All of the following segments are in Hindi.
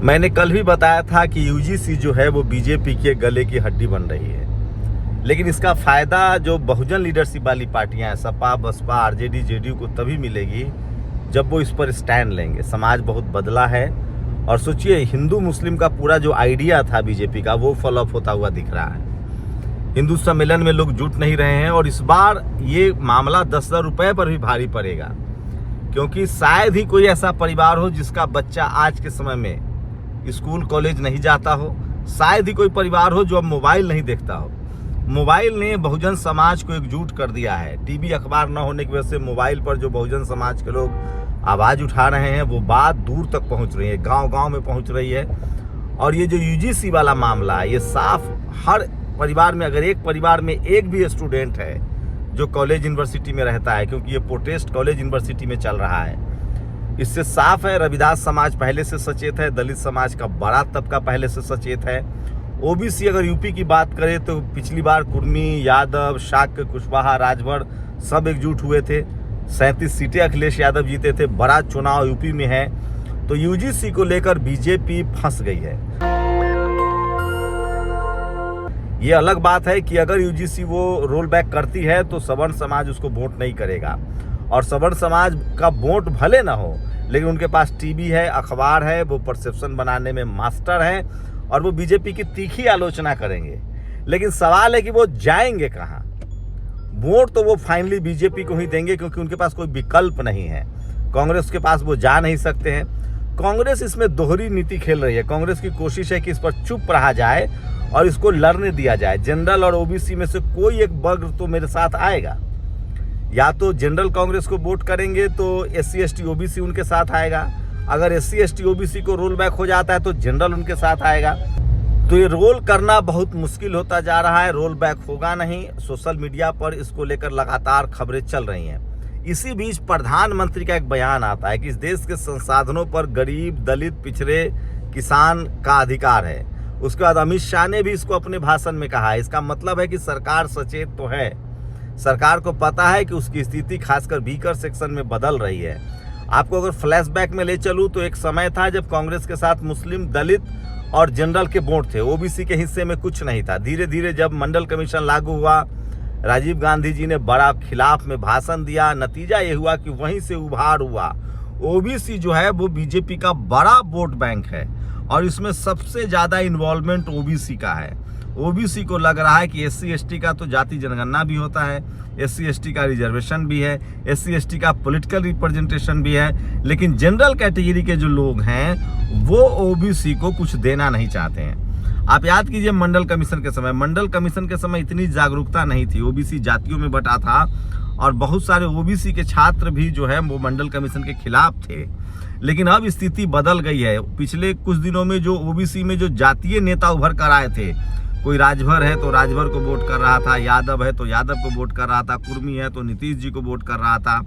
मैंने कल भी बताया था कि यूजीसी जो है वो बीजेपी के गले की हड्डी बन रही है, लेकिन इसका फ़ायदा जो बहुजन लीडरशिप वाली पार्टियां हैं, सपा, बसपा, आरजेडी, जेडीयू को तभी मिलेगी जब वो इस पर स्टैंड लेंगे। समाज बहुत बदला है और सोचिए हिंदू मुस्लिम का पूरा जो आइडिया था बीजेपी का वो फॉलोअप होता हुआ दिख रहा है। हिंदू सम्मेलन में लोग जुट नहीं रहे हैं और इस बार ये मामला 10,000 रुपये पर भी भारी पड़ेगा, क्योंकि शायद ही कोई ऐसा परिवार हो जिसका बच्चा आज के समय में स्कूल कॉलेज नहीं जाता हो, शायद ही कोई परिवार हो जो अब मोबाइल नहीं देखता हो। मोबाइल ने बहुजन समाज को एकजुट कर दिया है। टीवी अखबार न होने की वजह से मोबाइल पर जो बहुजन समाज के लोग आवाज़ उठा रहे हैं वो बात दूर तक पहुंच रही है, गांव-गांव में पहुंच रही है। और ये जो यूजीसी वाला मामला है ये साफ हर परिवार में, अगर एक परिवार में एक भी स्टूडेंट है जो कॉलेज यूनिवर्सिटी में रहता है, क्योंकि ये प्रोटेस्ट कॉलेज यूनिवर्सिटी में चल रहा है, इससे साफ है रविदास समाज पहले से सचेत है, दलित समाज का बड़ा तबका पहले से सचेत है। ओबीसी अगर यूपी की बात करें तो पिछली बार कुर्मी, यादव, शाक्य, कुशवाहा, राजभर सब एकजुट हुए थे। 37 सीटें अखिलेश यादव जीते थे। बड़ा चुनाव यूपी में है, तो यूजीसी को लेकर बीजेपी फंस गई है। ये अलग बात है कि अगर यूजीसी वो रोल बैक करती है तो सवर्ण समाज उसको वोट नहीं करेगा, और सवर्ण समाज का वोट भले ना हो लेकिन उनके पास टीवी है, अखबार है, वो परसेप्शन बनाने में मास्टर हैं और वो बीजेपी की तीखी आलोचना करेंगे। लेकिन सवाल है कि वो जाएंगे कहाँ? वोट तो वो फाइनली बीजेपी को ही देंगे, क्योंकि उनके पास कोई विकल्प नहीं है। कांग्रेस के पास वो जा नहीं सकते हैं। कांग्रेस इसमें दोहरी नीति खेल रही है। कांग्रेस की कोशिश है कि इस पर चुप रहा जाए और इसको लड़ने दिया जाए। जनरल और ओबीसी में से कोई एक वर्ग तो मेरे साथ आएगा। या तो जनरल कांग्रेस को वोट करेंगे तो SC ST OBC उनके साथ आएगा। अगर SC ST OBC को रोल बैक हो जाता है तो जनरल उनके साथ आएगा। तो ये रोल करना बहुत मुश्किल होता जा रहा है। रोल बैक होगा नहीं। सोशल मीडिया पर इसको लेकर लगातार खबरें चल रही हैं। इसी बीच प्रधानमंत्री का एक बयान आता है कि इस देश के संसाधनों पर गरीब, दलित, पिछड़े, किसान का अधिकार है। उसके बाद अमित शाह ने भी इसको अपने भाषण में कहा है। इसका मतलब है कि सरकार सचेत तो है, सरकार को पता है कि उसकी स्थिति खासकर वीकर सेक्शन में बदल रही है। आपको अगर फ्लैशबैक में ले चलूँ तो एक समय था जब कांग्रेस के साथ मुस्लिम, दलित और जनरल के वोट थे। ओबीसी के हिस्से में कुछ नहीं था। धीरे धीरे जब मंडल कमीशन लागू हुआ, राजीव गांधी जी ने बड़ा खिलाफ में भाषण दिया। नतीजा ये हुआ कि वहीं से उभार हुआ। ओबीसी जो है वो बीजेपी का बड़ा वोट बैंक है और इसमें सबसे ज़्यादा इन्वॉल्वमेंट ओबीसी का है। ओबीसी को लग रहा है कि SC ST का तो जाति जनगणना भी होता है, SC ST का रिजर्वेशन भी है, SC ST का पॉलिटिकल रिप्रेजेंटेशन भी है, लेकिन जनरल कैटेगरी के जो लोग हैं वो ओबीसी को कुछ देना नहीं चाहते हैं। आप याद कीजिए मंडल कमीशन के समय इतनी जागरूकता नहीं थी। ओबीसी जातियों में बटा था और बहुत सारे ओबीसी के छात्र भी जो है वो मंडल कमीशन के खिलाफ थे। लेकिन अब स्थिति बदल गई है। पिछले कुछ दिनों में जो ओबीसी में जो जातीय नेता उभर कर आए थे, कोई राजभर है तो राजभर को वोट कर रहा था, यादव है तो यादव को वोट कर रहा था, कुर्मी है तो नीतीश जी को वोट कर रहा था,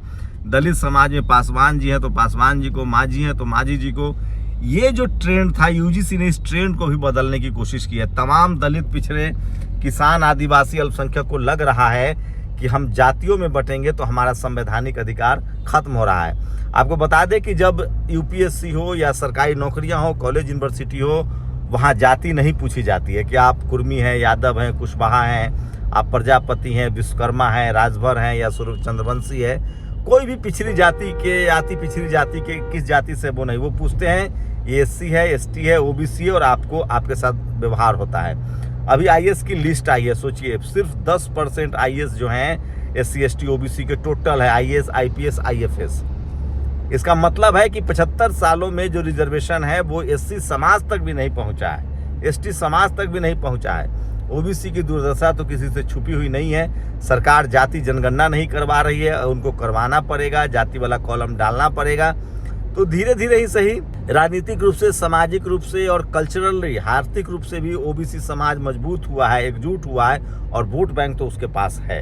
दलित समाज में पासवान जी है तो पासवान जी को, मांझी है तो मांझी जी को। ये जो ट्रेंड था यूजीसी ने इस ट्रेंड को भी बदलने की कोशिश की है। तमाम दलित, पिछड़े, किसान, आदिवासी, अल्पसंख्यक को लग रहा है कि हम जातियों में बटेंगे तो हमारा संवैधानिक अधिकार खत्म हो रहा है। आपको बता दें कि जब यूपीएससी हो या सरकारी नौकरियां हो, कॉलेज, यूनिवर्सिटी हो, वहाँ जाति नहीं पूछी जाती है कि आप कुर्मी हैं, यादव हैं, कुशवाहा हैं, आप प्रजापति हैं, विश्वकर्मा हैं, राजभर हैं या स्वरूप चंद्रवंशी है। कोई भी पिछड़ी जाति के पिछड़ी जाति के किस जाति से वो नहीं, वो पूछते हैं ये SC है, ST है, OBC है और आपको आपके साथ व्यवहार होता है। अभी IAS की लिस्ट आई है। सोचिए सिर्फ 10% IAS जो हैं SC ST OBC के टोटल है, IAS IPS IFS। इसका मतलब है कि 75 सालों में जो रिजर्वेशन है वो SC समाज तक भी नहीं पहुंचा है, ST समाज तक भी नहीं पहुंचा है। ओबीसी की दुर्दशा तो किसी से छुपी हुई नहीं है। सरकार जाति जनगणना नहीं करवा रही है, उनको करवाना पड़ेगा, जाति वाला कॉलम डालना पड़ेगा। तो धीरे धीरे ही सही, राजनीतिक रूप से, सामाजिक रूप से और कल्चरली, आर्थिक रूप से भी ओबीसी समाज मजबूत हुआ है, एकजुट हुआ है और वोट बैंक तो उसके पास है।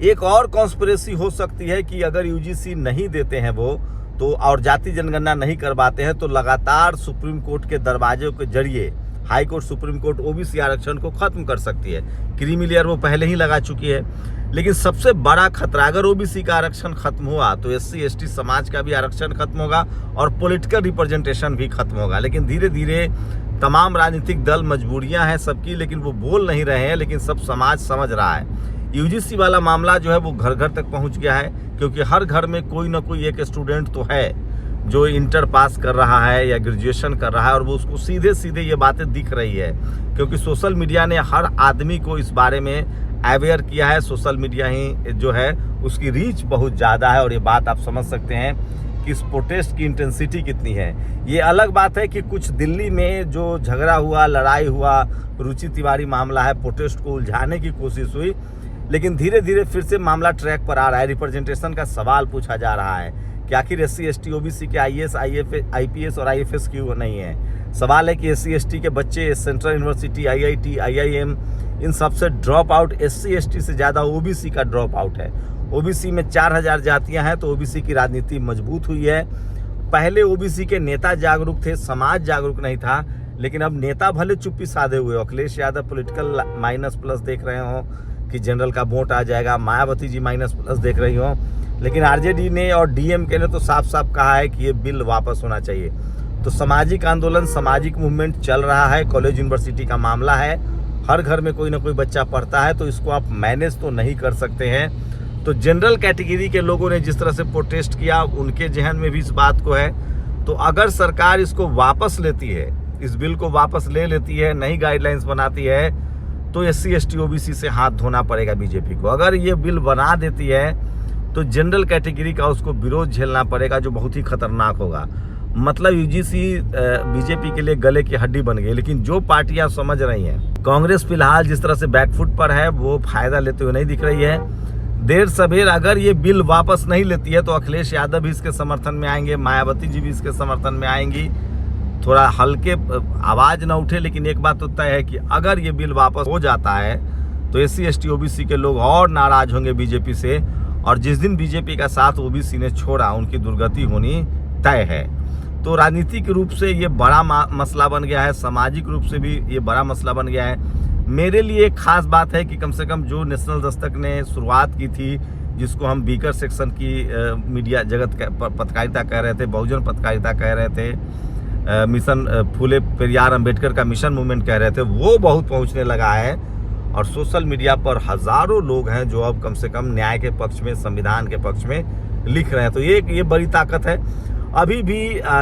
एक और कॉन्स्पिरेसी हो सकती है कि अगर यूजीसी नहीं देते हैं वो तो और जाति जनगणना नहीं करवाते हैं तो लगातार सुप्रीम कोर्ट के दरवाजे के जरिए high court, supreme court OBC आरक्षण को खत्म कर सकती है। क्रीमी लेयर वो पहले ही लगा चुकी है। लेकिन सबसे बड़ा खतरा, अगर ओबीसी का आरक्षण खत्म हुआ तो एससी एसटी समाज का भी आरक्षण खत्म होगा और पॉलिटिकल रिप्रेजेंटेशन भी खत्म होगा। लेकिन धीरे धीरे तमाम राजनीतिक दल, मजबूरियां हैं सबकी, लेकिन वो बोल नहीं रहे हैं, लेकिन सब समाज समझ रहा है। यूजीसी वाला मामला जो है वो घर घर तक पहुंच गया है, क्योंकि हर घर में कोई ना कोई एक स्टूडेंट तो है जो इंटर पास कर रहा है या ग्रेजुएशन कर रहा है, और वो उसको सीधे सीधे ये बातें दिख रही है, क्योंकि सोशल मीडिया ने हर आदमी को इस बारे में अवेयर किया है। सोशल मीडिया ही जो है उसकी रीच बहुत ज़्यादा है, और ये बात आप समझ सकते हैं कि इस प्रोटेस्ट की इंटेंसिटी कितनी है। ये अलग बात है कि कुछ दिल्ली में जो झगड़ा हुआ, लड़ाई हुआ, रुचि तिवारी मामला है, प्रोटेस्ट को उलझाने की कोशिश हुई, लेकिन धीरे धीरे फिर से मामला ट्रैक पर आ रहा है। रिप्रेजेंटेशन का सवाल पूछा जा रहा है कि आखिर एससी एसटी ओबीसी के आईएएस आईपीएस और आईएफएस क्यों नहीं है। सवाल है कि एससी एसटी के बच्चे सेंट्रल यूनिवर्सिटी, आईआईटी, आईआईएम, इन सबसे ड्रॉप आउट एससी एसटी से ज़्यादा ओबीसी का ड्रॉप आउट है। ओबीसी में 4000 जातियां हैं, तो ओबीसी की राजनीति मजबूत हुई है। पहले ओबीसी के नेता जागरूक थे, समाज जागरूक नहीं था, लेकिन अब नेता भले चुप्पी साधे हुए। Akhilesh Yadav political minus plus देख रहे हो कि जनरल का वोट आ जाएगा, मायावती जी माइनस प्लस देख रही हो, लेकिन आरजेडी ने और डीएमके ने तो साफ साफ कहा है कि ये बिल वापस होना चाहिए। तो सामाजिक आंदोलन, सामाजिक मूवमेंट चल रहा है। कॉलेज यूनिवर्सिटी का मामला है, हर घर में कोई ना कोई बच्चा पढ़ता है, तो इसको आप मैनेज तो नहीं कर सकते हैं। तो जनरल कैटेगरी के लोगों ने जिस तरह से प्रोटेस्ट किया, उनके जहन में भी इस बात को है। तो अगर सरकार इसको वापस लेती है, इस बिल को वापस ले लेती है, नई गाइडलाइंस बनाती है, तो एससी एसटी ओबीसी से हाथ धोना पड़ेगा बीजेपी को। अगर ये बिल बना देती है तो जनरल कैटेगरी का उसको विरोध झेलना पड़ेगा, जो बहुत ही खतरनाक होगा। मतलब यूजीसी बीजेपी के लिए गले की हड्डी बन गई। लेकिन जो पार्टियां समझ रही हैं, कांग्रेस फिलहाल जिस तरह से बैकफुट पर है, वो फायदा लेते हुए नहीं दिख रही है। देर सवेर अगर ये बिल वापस नहीं लेती है तो अखिलेश यादव भी इसके समर्थन में आएंगे, मायावती जी भी इसके समर्थन में आएंगी। थोड़ा हल्के आवाज ना उठे, लेकिन एक बात तो तय है कि अगर ये बिल वापस हो जाता है तो एससी एसटी ओबीसी के लोग और नाराज होंगे बीजेपी से, और जिस दिन बीजेपी का साथ ओबीसी ने छोड़ा, उनकी दुर्गति होनी तय है। तो राजनीतिक रूप से ये बड़ा मसला बन गया है, सामाजिक रूप से भी ये बड़ा मसला बन गया है। मेरे लिए एक खास बात है कि कम से कम जो नेशनल दस्तक ने शुरुआत की थी, जिसको हम बीकर सेक्शन की मीडिया जगत पत्रकारिता कह रहे थे, बहुजन पत्रकारिता कह रहे थे, मिशन फूले पेरियार अंबेडकर का मिशन मूवमेंट कह रहे थे, वो बहुत पहुंचने लगा है। और सोशल मीडिया पर हजारों लोग हैं जो अब कम से कम न्याय के पक्ष में, संविधान के पक्ष में लिख रहे हैं। तो ये बड़ी ताकत है। अभी भी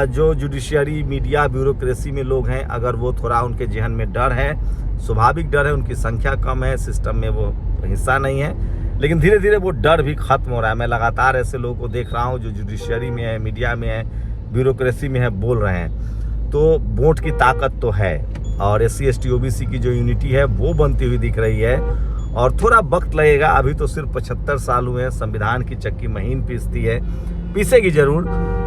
जो जुडिशियरी, मीडिया, ब्यूरोक्रेसी में लोग हैं, अगर वो थोड़ा उनके जहन में डर है, स्वाभाविक डर है, उनकी संख्या कम है, सिस्टम में वो हिस्सा नहीं है, लेकिन धीरे धीरे वो डर भी खत्म हो रहा है। मैं लगातार ऐसे लोगों को देख रहा हूँ जो जुडिशियरी में है, मीडिया में है, ब्यूरोक्रेसी में है, बोल रहे हैं। तो वोट की ताकत तो है, और एससी एसटी ओबीसी की जो यूनिटी है वो बनती हुई दिख रही है, और थोड़ा वक्त लगेगा। अभी तो सिर्फ 75 साल हुए हैं, संविधान की चक्की महीन पीसती है, पीसेगी जरूर।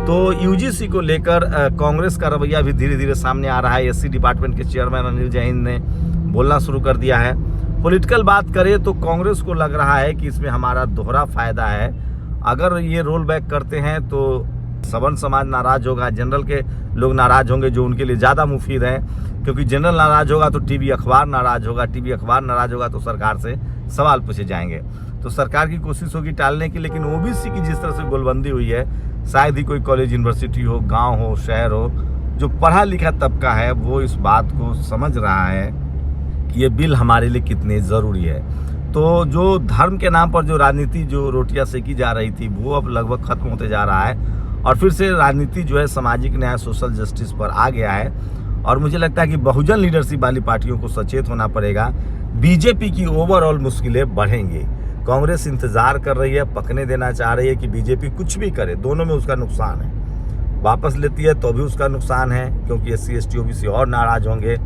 तो यूजीसी को लेकर कांग्रेस का रवैया भी धीरे धीरे सामने आ रहा है। एससी डिपार्टमेंट के चेयरमैन अनिल जैन ने बोलना शुरू कर दिया है। पॉलिटिकल बात करें तो कांग्रेस को लग रहा है कि इसमें हमारा दोहरा फायदा है। अगर ये रोल बैक करते हैं तो सवर्ण समाज नाराज होगा, जनरल के लोग नाराज होंगे, जो उनके लिए ज़्यादा मुफीद है, क्योंकि जनरल नाराज होगा तो टीवी अखबार नाराज होगा, टीवी अखबार नाराज होगा तो सरकार से सवाल पूछे जाएंगे। तो सरकार की कोशिश होगी टालने की, लेकिन ओबीसी की जिस तरह से गोलबंदी हुई है, शायद ही कोई कॉलेज, यूनिवर्सिटी हो, गांव हो, शहर हो, जो पढ़ा लिखा तबका है, वो इस बात को समझ रहा है कि ये बिल हमारे लिए कितने ज़रूरी है। तो जो धर्म के नाम पर जो राजनीति, जो रोटियां सेकी जा रही थी, वो अब लगभग खत्म होते जा रहा है, और फिर से राजनीति जो है सामाजिक न्याय, सोशल जस्टिस पर आ गया है। और मुझे लगता है कि बहुजन लीडरशिप वाली पार्टियों को सचेत होना पड़ेगा। बीजेपी की ओवरऑल मुश्किलें बढ़ेंगी। कांग्रेस इंतजार कर रही है, पकने देना चाह रही है कि बीजेपी कुछ भी करे, दोनों में उसका नुकसान है। वापस लेती है तो भी उसका नुकसान है, क्योंकि एससी एसटी ओबीसी और नाराज होंगे।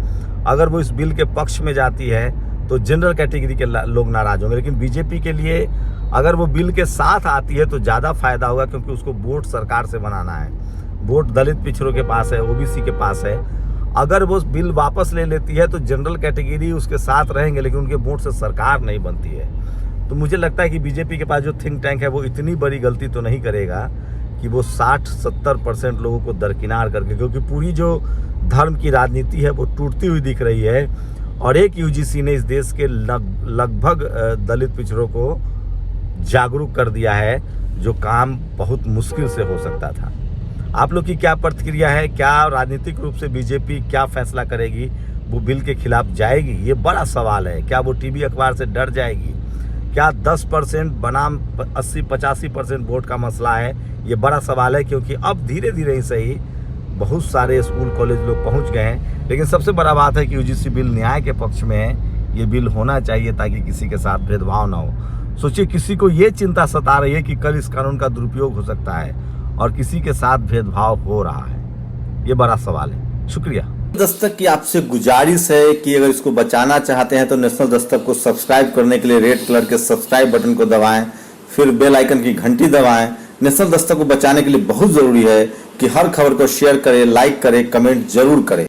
अगर वो इस बिल के पक्ष में जाती है तो जनरल कैटेगरी के लोग नाराज होंगे। लेकिन बीजेपी के लिए अगर वो बिल के साथ आती है तो ज़्यादा फायदा होगा, क्योंकि उसको वोट सरकार से बनाना है। वोट दलित पिछड़ों के पास है, ओबीसी के पास है। अगर वो बिल वापस ले लेती है तो जनरल कैटेगरी उसके साथ रहेंगे, लेकिन उनके वोट से सरकार नहीं बनती है। तो मुझे लगता है कि बीजेपी के पास जो थिंक टैंक है वो इतनी बड़ी गलती तो नहीं करेगा कि वो 60-70% लोगों को दरकिनार करके, क्योंकि पूरी जो धर्म की राजनीति है वो टूटती हुई दिख रही है। और एक यूजीसी ने इस देश के लगभग दलित पिछड़ों को जागरूक कर दिया है, जो काम बहुत मुश्किल से हो सकता था। आप लोग की क्या प्रतिक्रिया है? क्या राजनीतिक रूप से बीजेपी क्या फैसला करेगी? वो बिल के खिलाफ जाएगी? ये बड़ा सवाल है। क्या वो टीवी अखबार से डर जाएगी? क्या 10% बनाम 80-85% वोट का मसला है? ये बड़ा सवाल है, क्योंकि अब धीरे धीरे ही सही बहुत सारे स्कूल कॉलेज लोग पहुंच गए हैं। लेकिन सबसे बड़ा बात है कि यूजीसी बिल न्याय के पक्ष में है। ये बिल होना चाहिए ताकि किसी के साथ भेदभाव ना हो। सोचिए, किसी को ये चिंता सता रही है कि कल इस कानून का दुरुपयोग हो सकता है और किसी के साथ भेदभाव हो रहा है। ये बड़ा सवाल है। शुक्रिया। दस्तक की आपसे गुजारिश है कि अगर इसको बचाना चाहते हैं तो नेशनल दस्तक को सब्सक्राइब करने के लिए रेड कलर के सब्सक्राइब बटन को दबाएं, फिर बेल आइकन की घंटी दबाएं। नेशनल दस्तक को बचाने के लिए बहुत जरूरी है कि हर खबर को शेयर करें, लाइक करें, कमेंट जरूर करें।